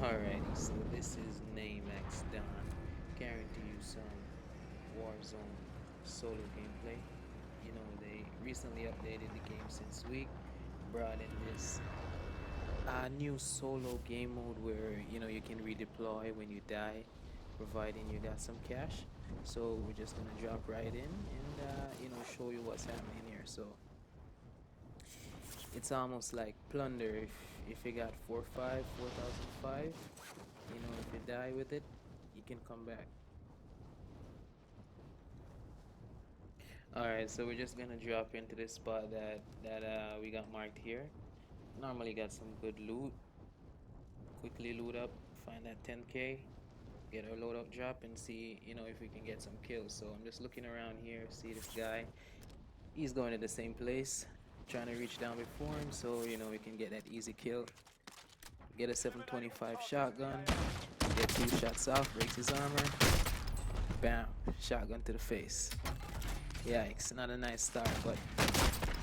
Alrighty, so this is Namex Don, guarantee you some Warzone solo gameplay. You know, they recently updated the game since week, brought in this new solo game mode where you can redeploy when you die, providing you got some cash. So we're just gonna drop right in and show you what's happening here. So it's almost like plunder if you got 4,500, if you die with it, you can come back. All right, so we're just gonna drop into this spot that we got marked here. Normally got some good loot. Quickly loot up, find that 10k, get our loadout drop, and see if we can get some kills. So I'm just looking around here, see this guy. He's going to the same place, trying to reach down before him, so we can get that easy kill. Get a 725 shotgun, get 2 shots off, breaks his armor. Bam, shotgun to the face. Yikes, not a nice start, but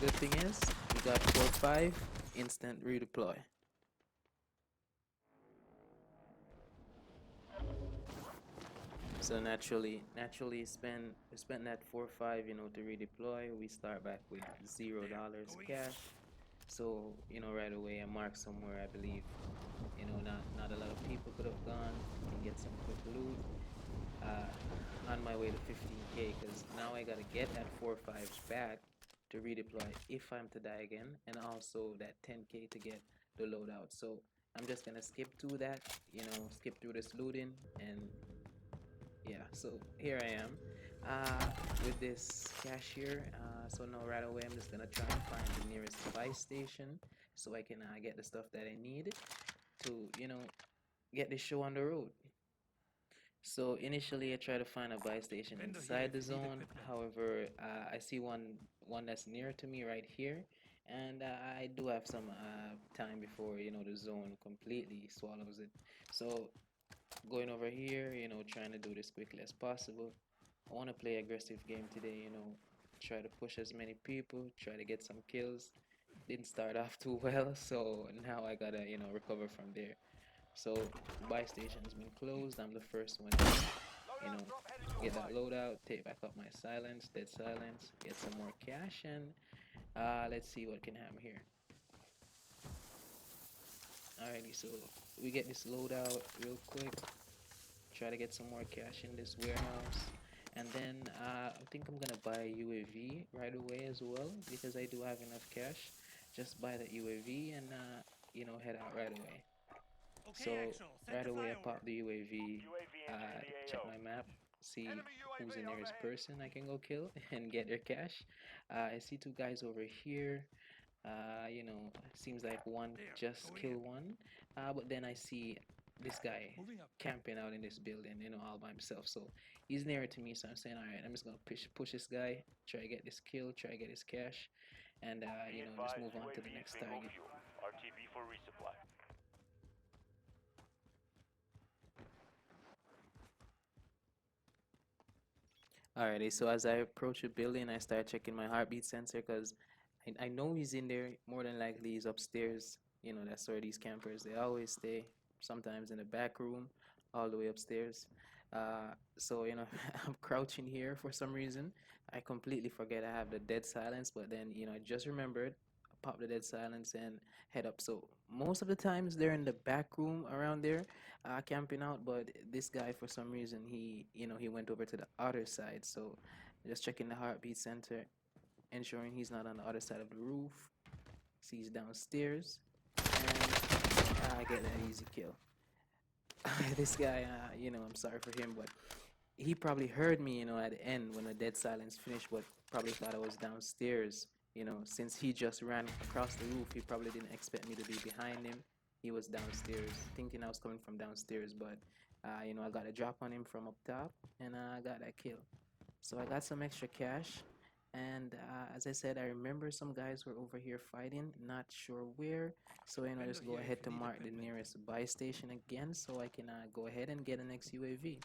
good thing is we got 4-5 instant redeploy. So naturally spend that 4-5, to redeploy. We start back with $0 cash. So right away I mark somewhere I believe not a lot of people could have gone. Can get some quick loot. Uh, on my way to 15k because now I gotta get that 4-5 back to redeploy if I'm to die again, and also that 10k to get the loadout. So I'm just gonna skip through that, skip through this looting, and yeah, so here I am with this cashier. So now right away I'm just gonna try and find the nearest buy station so I can get the stuff that I need to get this show on the road. So initially, I try to find a buy station inside the zone. However, I see one that's near to me right here, and I do have some time before the zone completely swallows it. So going over here, trying to do this quickly as possible. I want to play aggressive game today. Try to push as many people, try to get some kills. Didn't start off too well, so now I gotta recover from there. So buy station's been closed. I'm the first one in. Get that loadout, take back up my silence, dead silence, get some more cash, and let's see what can happen here. Alrighty, so we get this loadout real quick. Try to get some more cash in this warehouse, and then I think I'm gonna buy a UAV right away as well because I do have enough cash. Just buy the UAV and head out right away. So right away I pop the UAV, check my map, see who's the nearest person I can go kill and get their cash. I see 2 guys over here. Seems like one just killed one. But then I see this guy camping out in this building, all by himself. So he's nearer to me, so I'm saying, all right, I'm just gonna push this guy, try to get this kill, try to get his cash, and just move on to the next target. RTB for resupply. Alrighty, so as I approach the building, I start checking my heartbeat sensor because I know he's in there. More than likely, he's upstairs. That's where these campers they always stay. Sometimes in the back room, all the way upstairs. So I'm crouching here for some reason. I completely forget I have the dead silence, but then I just remembered. Pop the dead silence and head up. So most of the times they're in the back room around there camping out, but this guy for some reason he went over to the other side. So just checking the heartbeat center, ensuring he's not on the other side of the roof. Sees downstairs, and I get that easy kill. This guy, I'm sorry for him, but he probably heard me, at the end when the dead silence finished, but probably thought I was downstairs. Since he just ran across the roof, he probably didn't expect me to be behind him. He was downstairs, thinking I was coming from downstairs, but I got a drop on him from up top, and I got that kill. So I got some extra cash, and as I said, I remember some guys were over here fighting, not sure where. So just go ahead to mark the nearest buy station again, so I can go ahead and get an next UAV.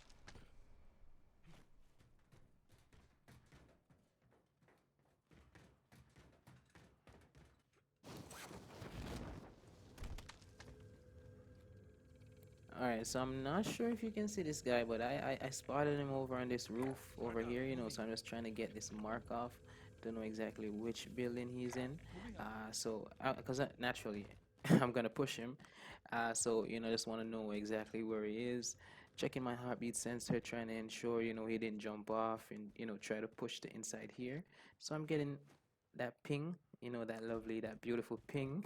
Alright, so I'm not sure if you can see this guy, but I spotted him over on this roof over here, you know, so I'm just trying to get this mark off to know exactly which building he's in. Because naturally, I'm gonna push him. So, you know, just want to know exactly where he is. Checking my heartbeat sensor, trying to ensure, you know, he didn't jump off and, you know, try to push the inside here. So I'm getting that ping, you know, that lovely, that beautiful ping.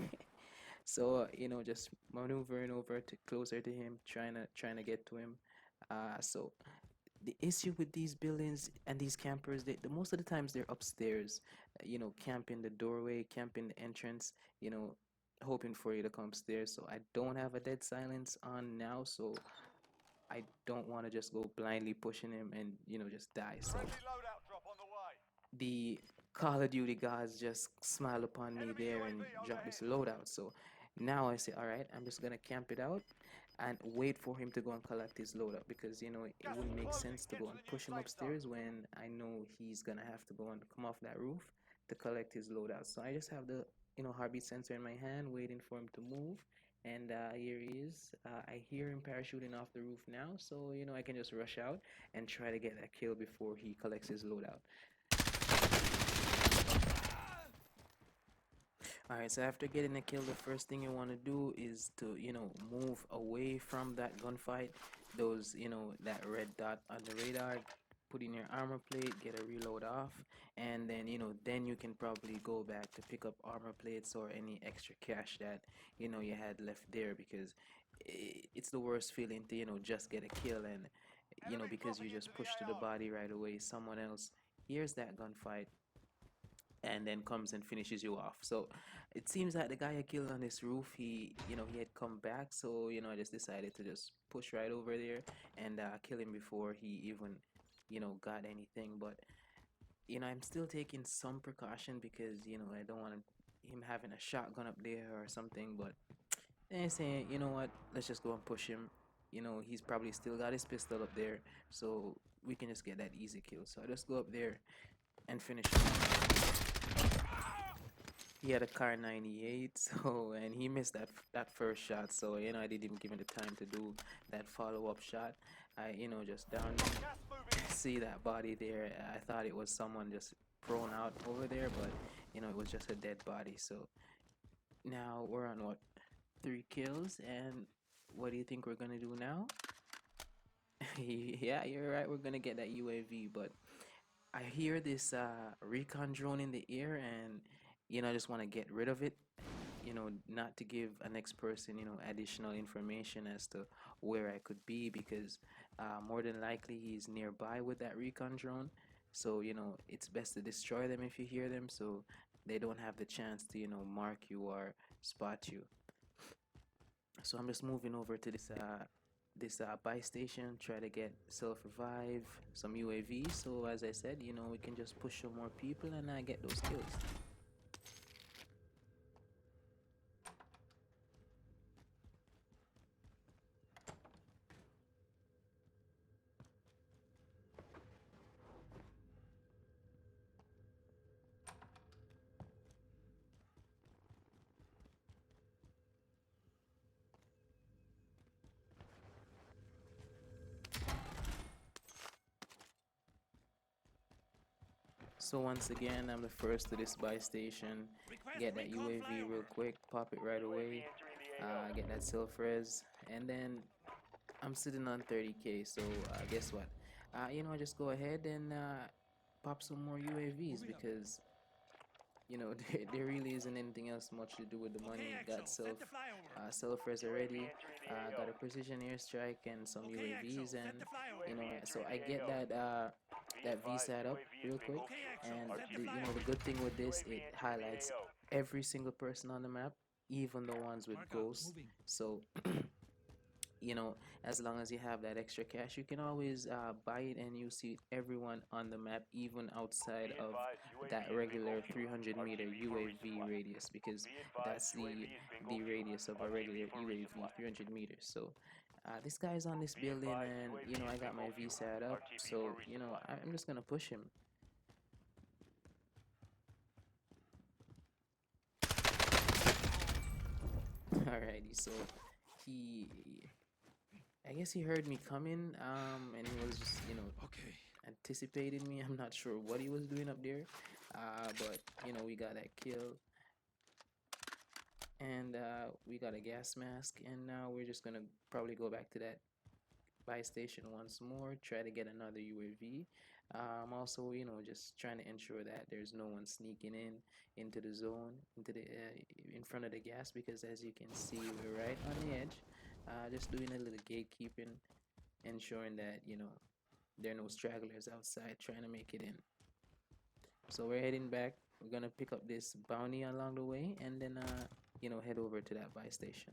So you know, just maneuvering over to closer to him, trying to get to him. So the issue with these buildings and these campers, the most of the times they're upstairs, you know, camping the doorway, camping the entrance, you know, hoping for you to come upstairs. So I don't have a dead silence on now, so I don't want to just go blindly pushing him and, you know, just die. So Friendly loadout drop on the way. the Call of Duty gods just smile upon me Enemy there and UAV drop this overhead. loadout. So now I say, all right, I'm just gonna camp it out and wait for him to go and collect his loadout, because you know it Gas wouldn't is make closing. sense to Get go to and the new push him safe zone. upstairs when I know he's gonna have to go and come off that roof to collect his loadout. So I just have the, you know, heartbeat sensor in my hand, waiting for him to move. And here he is. I hear him parachuting off the roof now, so you know I can just rush out and try to get that kill before he collects his loadout. Alright, so after getting a kill, the first thing you want to do is to, you know, move away from that gunfight. Those, you know, that red dot on the radar, put in your armor plate, get a reload off, and then, you know, then you can probably go back to pick up armor plates or any extra cash that, you know, you had left there, because it's the worst feeling to, you know, just get a kill and, you know, Enemy because you dropping into just the push to the AO. body right away, someone else hears that gunfight and then comes and finishes you off. So it seems that the guy I killed on this roof, he, you know, he had come back. So, you know, I just decided to just push right over there and kill him before he even, you know, got anything. But, you know, I'm still taking some precaution because, you know, I don't want him having a shotgun up there or something. But then I say, you know what, let's just go and push him. You know, he's probably still got his pistol up there. So we can just get that easy kill. So I just go up there and finish him. He had a car 98, so and he missed that first shot, so you know I didn't even give him the time to do that follow-up shot. I, you know, just downed him. Gas moving in. See that body there, I thought it was someone just prone out over there, but you know it was just a dead body. So now we're on what, 3 kills, and what do you think we're gonna do now? Yeah, you're right, we're gonna get that UAV. But I hear this recon drone in the air, and you know I just want to get rid of it, you know, not to give a next person, you know, additional information as to where I could be, because more than likely he's nearby with that recon drone. So, you know, it's best to destroy them if you hear them, so they don't have the chance to, you know, mark you or spot you. So I'm just moving over to this buy station, try to get self revive, some UAV. So as I said, you know, we can just push some more people and get those kills. So once again, I'm the first to this buy station. Request Get that recon UAV real flyover. quick, pop it right UAV away. entering the AO. Get that self res, and then I'm sitting on 30K. So guess what? You know, just go ahead and pop some more UAVs, Moving up. because you know there really isn't anything else much to do with the Okay, money. Got Axel, set the flyover. self res UAV already. entering the AO. Got a precision airstrike and some Okay, Axel, UAVs, and set the flyover. you know, UAV so entering I the get AO. Be that advised, VSAT up UAV is real quick, bingo Okay, fuel. Axel, and set the RTB you know, the flyover. ready. good thing with this, UAV it entering the highlights AO. every single person on the map, even the ones with Mark out, ghosts. moving. So you know, as long as you have that extra cash, you can always buy it, and you see everyone on the map, even outside Be of advised, UAV that is bingo regular fuel. 300-meter RTB for UAV resupply. radius, because Be advised, that's UAV is bingo the fuel. radius of a RTB regular for UAV, resupply. 300 meters. So this guy's on this Be building, advised, and UAV you know is I got my bingo fuel. VSAT up, RTB for so you know resupply. I'm just gonna push him. Alrighty, so he I guess he heard me coming, and he was just, Okay. anticipating me. I'm not sure what he was doing up there, but we got that kill, and we got a gas mask, and now we're just gonna probably go back to that buy station once more, try to get another UAV. Also, just trying to ensure that there's no one sneaking into the zone, in front of the gas, because as you can see, we're right on the edge. Just doing a little gatekeeping, ensuring that there are no stragglers outside trying to make it in. So we're heading back. We're gonna pick up this bounty along the way, and then head over to that buy station.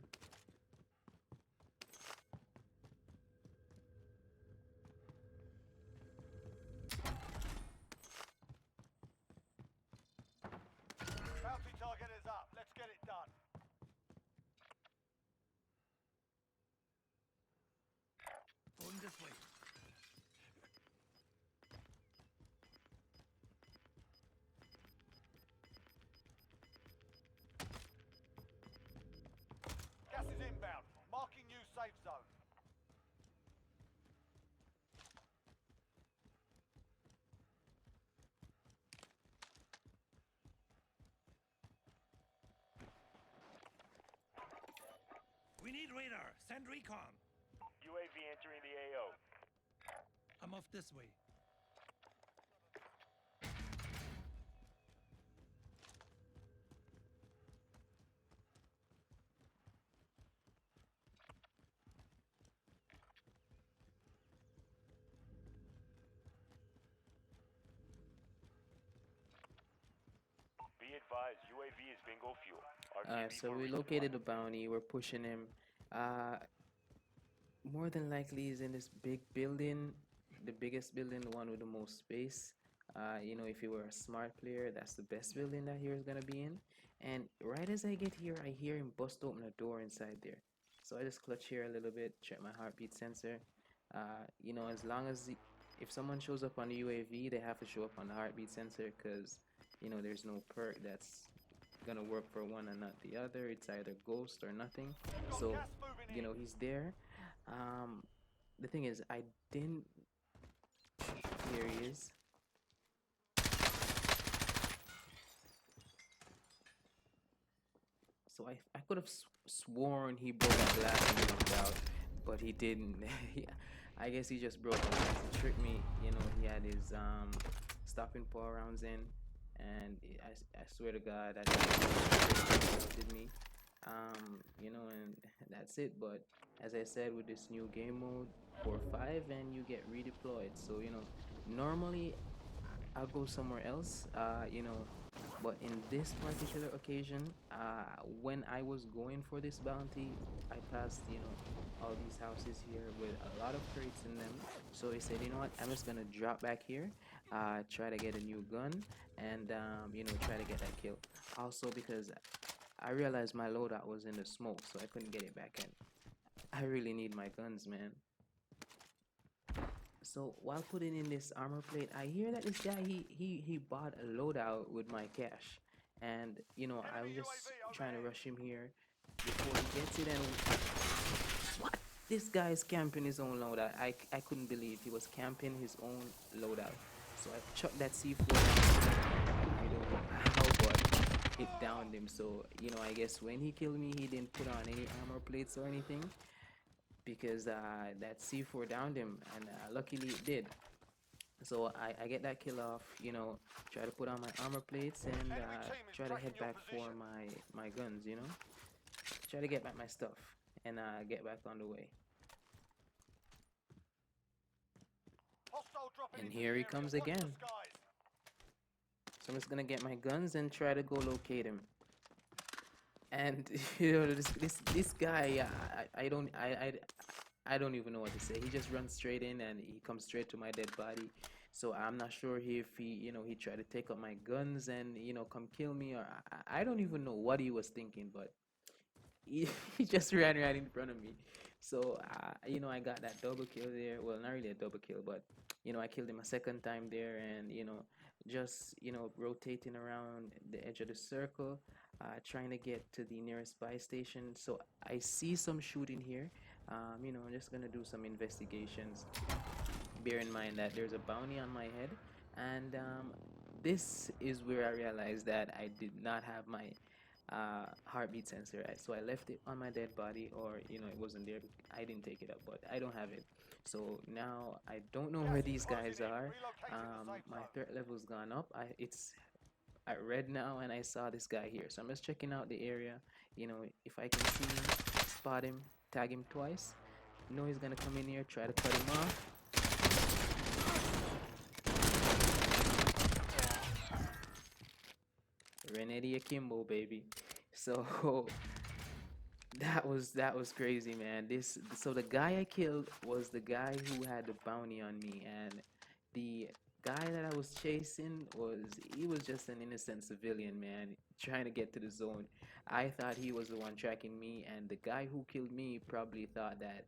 Bounty target is up. Let's get it done. Going this way. Gas is inbound. Marking new safe zone. We need radar. Send recon. UAV entering the AO. I'm off this way. Be advised, UAV is bingo fuel. So we located the bounty. We're pushing him. Uh, More than likely, he's in this big building, the biggest building, the one with the most space. If you were a smart player, that's the best building that he was gonna be in. And right as I get here, I hear him bust open a door inside there. So I just clutch here a little bit, check my heartbeat sensor. As long as if someone shows up on the UAV, they have to show up on the heartbeat sensor, because there's no perk that's gonna work for one and not the other. It's either ghost or nothing. So Gas moving in. he's there. um the thing is, I didn't here he is. So I could have sworn he broke a glass and jumped out, but he didn't. I guess he just broke a glass. He tricked me. He had his stopping power rounds in, and I swear to God, that did me. And that's it. But as I said, with this new game mode 4-5, and you get redeployed. So normally I'll go somewhere else. But in this particular occasion, when I was going for this bounty, I passed, all these houses here with a lot of crates in them. So I said, you know what, I'm just gonna drop back here, try to get a new gun, and try to get that kill. Also, because I realized my loadout was in the smoke, so I couldn't get it back in. I really need my guns, man. So while putting in this armor plate, I hear that this guy he bought a loadout with my cash, and I was just trying to rush him here before he gets it. And what? This guy is camping his own loadout. I couldn't believe he was camping his own loadout. So I chucked that C4 down. I don't know how, but it downed him. So I guess when he killed me, he didn't put on any armor plates or anything, because that C4 downed him, and luckily it did. So I get that kill off, try to put on my armor plates, and try to head back for my guns, try to get back my stuff, and get back on the way. Hostile dropping And into here the he area. comes Watch the again. skies. So I'm just gonna get my guns and try to go locate him. And this guy, I don't even know what to say. He just runs straight in, and he comes straight to my dead body. So I'm not sure if he tried to take up my guns and come kill me, or I don't even know what he was thinking, but he, he just ran right in front of me. So I got that double kill there. Well, not really a double kill, but I killed him a second time there, and just rotating around the edge of the circle, trying to get to the nearest buy station. So I see some shooting here. I'm just gonna do some investigations. Bear in mind that there's a bounty on my head, and this is where I realized that I did not have my heartbeat sensor. So I left it on my dead body, or it wasn't there. I didn't take it up, but I don't have it. So now I don't know where Gas is these closing guys in. are. Relocating the safe My zone. threat level's gone up. It's at red now, and I saw this guy here. So I'm just checking out the area. If I can see him, spot him, tag him twice. He's gonna come in here, try to cut him off. Renetti Akimbo, baby. So that was crazy, man. So the guy I killed was the guy who had the bounty on me, and the guy that I was chasing he was just an innocent civilian, man, trying to get to the zone. I thought he was the one tracking me, and the guy who killed me probably thought that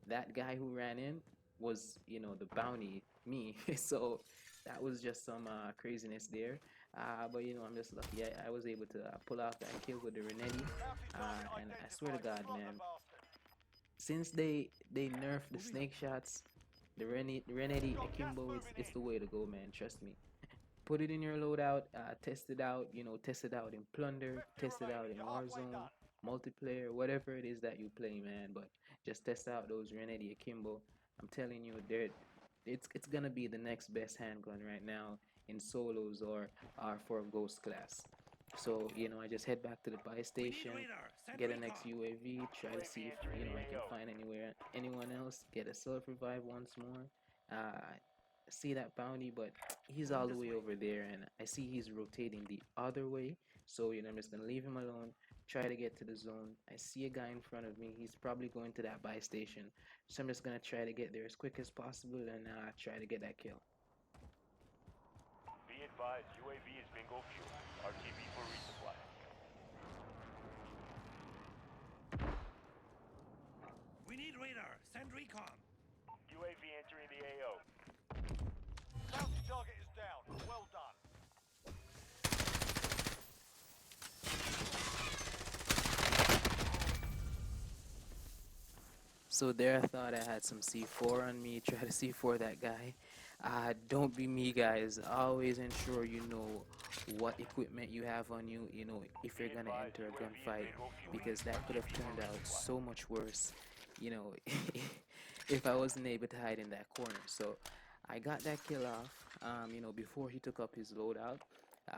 that guy who ran in was, the bounty, me. So that was just some craziness there. But I'm just lucky I was able to pull off that kill with the Renetti. Bounty target And I swear to identified. God, Slot the man, bastard. since they nerfed the Moving up. snake shots, the Renetti Got gas Akimbo, moving it's in. the way to go, man. Trust me. Put it in your loadout, test it out, test it out in Plunder, 50 test it out remaining. in You're halfway Warzone, done. multiplayer, whatever it is that you play, man. But just test out those Renetti Akimbo. I'm telling you, it's gonna be the next best handgun right now in solos or for Ghost class. So, I just head back to the buy We need station, radar. Send get an next recon. UAV, try to UAV see if, entering the I can AO. find anyone else, get a self revive once more. See that bounty, but he's Going all the this way way. over there, and I see he's rotating the other way. So, I'm just gonna leave him alone, try to get to the zone. I see a guy in front of me. He's probably going to that buy station. So I'm just gonna try to get there as quick as possible and try to get that kill. Be advised, UAV is bingo fuel. RTB for resupply. We need radar. Send recon. UAV entering the AO. Bounty target is down. Well done. So there I thought I had some C4 on me, try to C4 that guy. Don't be me, guys. Always ensure you know what equipment you have on you, if Be you're gonna advised, enter a UAV is gunfight, bingo fuel. because that could have RTB for turned out resupply. so much worse, you know, if I wasn't able to hide in that corner. So I got that kill off, before he took up his loadout.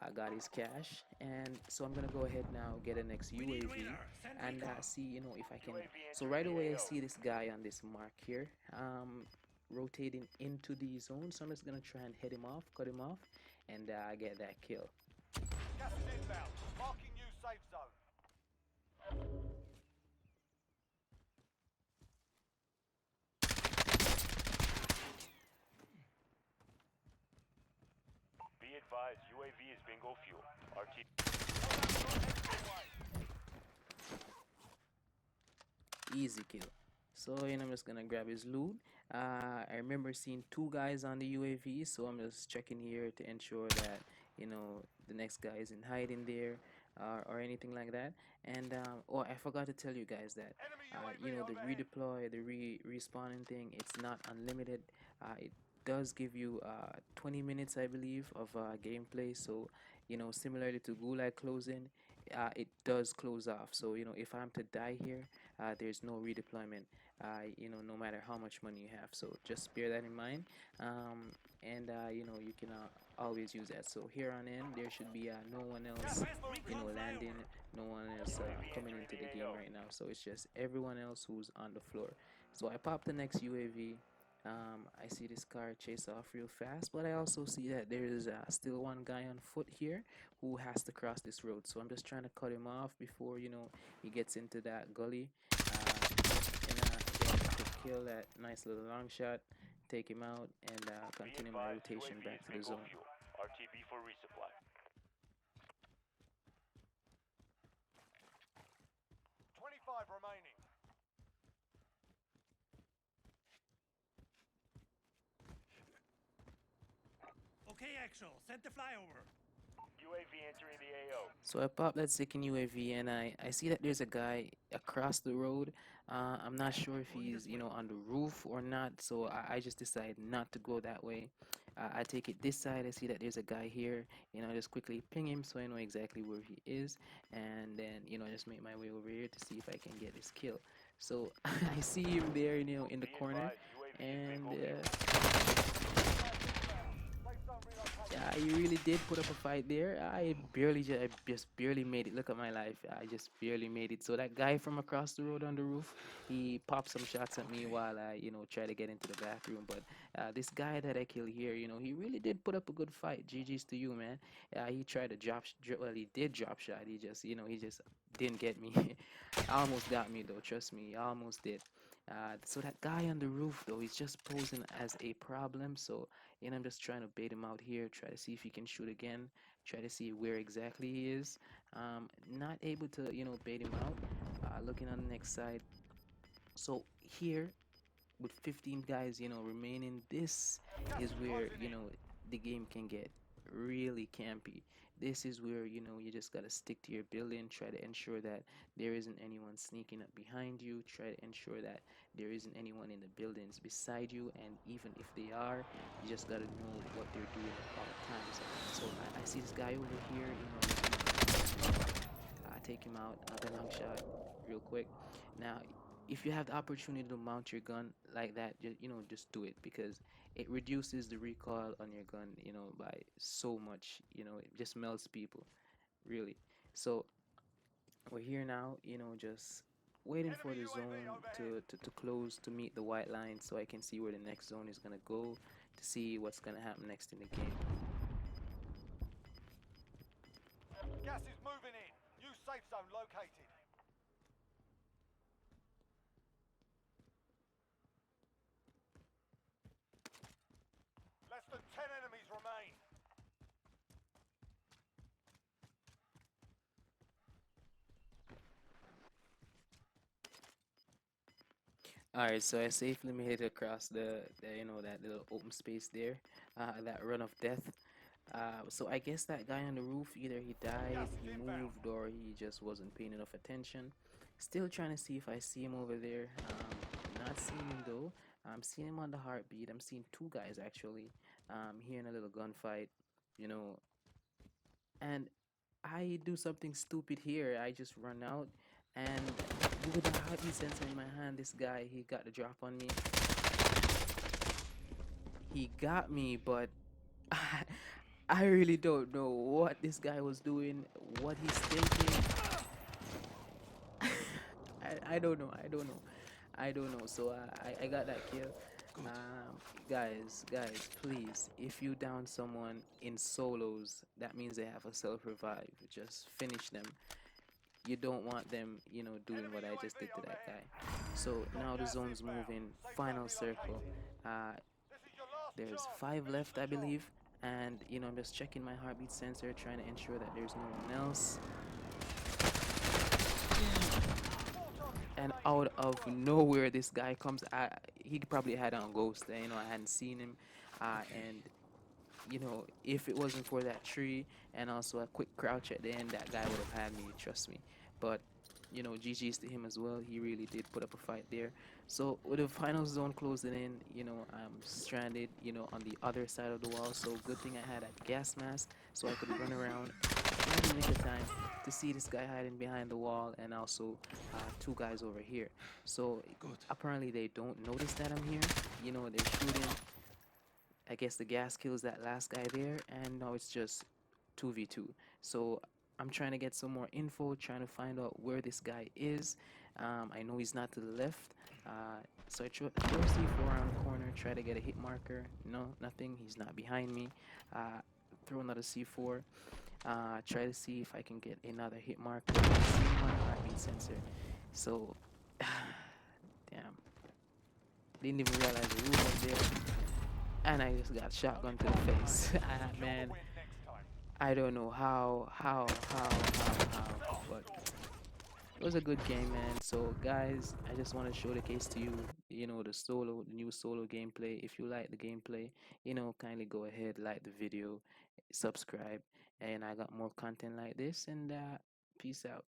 I got his cash, and so I'm gonna go ahead now, get an next We need UAV, radar. Send and recon. see, if I can. UAV So entering right the away I AO. see this guy on this mark here, rotating into the zone. So I'm just gonna try and head him off, cut him off, and get that kill. Gas is inbound. Marking new safe zone. Be advised, UAV is bingo fuel. Easy kill. So I'm just gonna grab his loot. I remember seeing two guys on the UAV, so I'm just checking here to ensure that the next guy isn't hiding there, or anything like that. And oh, I forgot to tell you guys that Enemy UAV the overhead. redeploy, the respawning thing, it's not unlimited. It does give you 20 minutes, I believe, of gameplay. So similarly to Gulag closing, it does close off. So if I'm to die here, there's no redeployment, no matter how much money you have. So just bear that in mind. And you can always use that. So here on in, there should be no one else, Request recon landing, flyover. no one else UAV coming entering into the the game AO. right now. So it's just everyone else who's on the floor. So I pop the next UAV. I see this car chase off real fast, but I also see that there is still one guy on foot here who has to cross this road. So I'm just trying to cut him off before he gets into that gully, and get a quick kill, that nice little long shot, take him out, and Be continue my advised, rotation UAV back is to the bingo zone. fuel. RTB for resupply. 25 remaining. Okay, Actual. Send the flyover. UAV entering the AO. So I pop that second UAV and I see that there's a guy across the road. I'm not sure if he's, on the roof or not. So I just decide not to go that way. I take it this side. I see that there's a guy here. I just quickly ping him so I know exactly where he is. And then, I just make my way over here to see if I can get this kill. So I see him there, in the Be corner. advised, UAV is And bingo fuel. yeah, he really did put up a fight there. I just barely made it. Look at my life. I just barely made it. So that guy from across the road on the roof, he popped some shots at me while I, try to get into the bathroom. But this guy that I killed here, he really did put up a good fight. GG's to you, man. He tried to well, he did drop shot. He just didn't get me. Almost got me though. Trust me, he almost did. So that guy on the roof though, he's just posing as a problem. So I'm just trying to bait him out here, try to see if he can shoot again, try to see where exactly he is. Not able to, bait him out. Looking on the next side. So here, with 15 guys, remaining, this Gas is is where, closing in. the game can get really campy. This is where, you just gotta stick to your building, try to ensure that there isn't anyone sneaking up behind you, try to ensure that there isn't anyone in the buildings beside you, and even if they are, you just gotta know what they're doing at all times. So I see this guy over here, I take him out, another long shot, real quick. Now, if you have the opportunity to mount your gun like that, just do it because it reduces the recoil on your gun, by so much. It just melts people, really. So we're here now, just waiting for Enemy the UAV zone overhead. to close to meet the white line so I can see where the next zone is gonna go to see what's gonna happen next in the game. Gas is moving in. New safe zone located. Less than 10 enemies remain. All right, so I safely made it across that little open space there, that run of death. So I guess that guy on the roof, either he died, Gas is he inbound. moved, or he just wasn't paying enough attention. Still trying to see if I see him over there. Not seeing him though. I'm seeing him on the heartbeat. I'm seeing two guys actually. Hearing a little gunfight, you know, and I do something stupid here. I just run out, and with the heartbeat sensor in my hand, this guy, he got the drop on me. He got me, but I really don't know what this guy was doing, what he's thinking. I don't know. I don't know. I don't know. So I got that kill. Guys, please, if you down someone in solos, that means they have a self revive. Just finish them. You don't want them, doing Enemy what I just UAV did to that overhead. guy. So Got now the gas zone's inbound. moving, Safe zone final circle. relocated. Uh, This is your last there's chance. 5 Finish left, the I job. believe, and I'm just checking my heartbeat sensor, trying to ensure that there's no one else. Four targets And remaining. out Good of work. nowhere, this guy comes. He probably had on ghost. I hadn't seen him, and if it wasn't for that tree and also a quick crouch at the end, that guy would have had me, trust me. But GG's to him as well. He really did put up a fight there. So with the final zone closing in, I'm stranded, on the other side of the wall. So good thing I had a gas mask so I could run around in the nick of time to see this guy hiding behind the wall and also two guys over here. So Good. apparently they don't notice that I'm here. They're shooting. I guess the gas kills that last guy there, and now it's just 2v2. So I'm trying to get some more info, trying to find out where this guy is. I know he's not to the left. So I throw C4 around the corner, try to get a hit marker. No, nothing. He's not behind me. Throw another C4. Try to see if I can get another hit marker. See him on the heartbeat sensor. So, damn. Didn't even realize the roof was there. And I just got Only shotgun to the part of the game. face. Secure the Man, win next time. I don't know how, but it was a good game, man. So guys, I just want to show the case to you, the new solo gameplay. If you like the gameplay, kindly go ahead, like the video, subscribe, and I got more content like this. And peace out.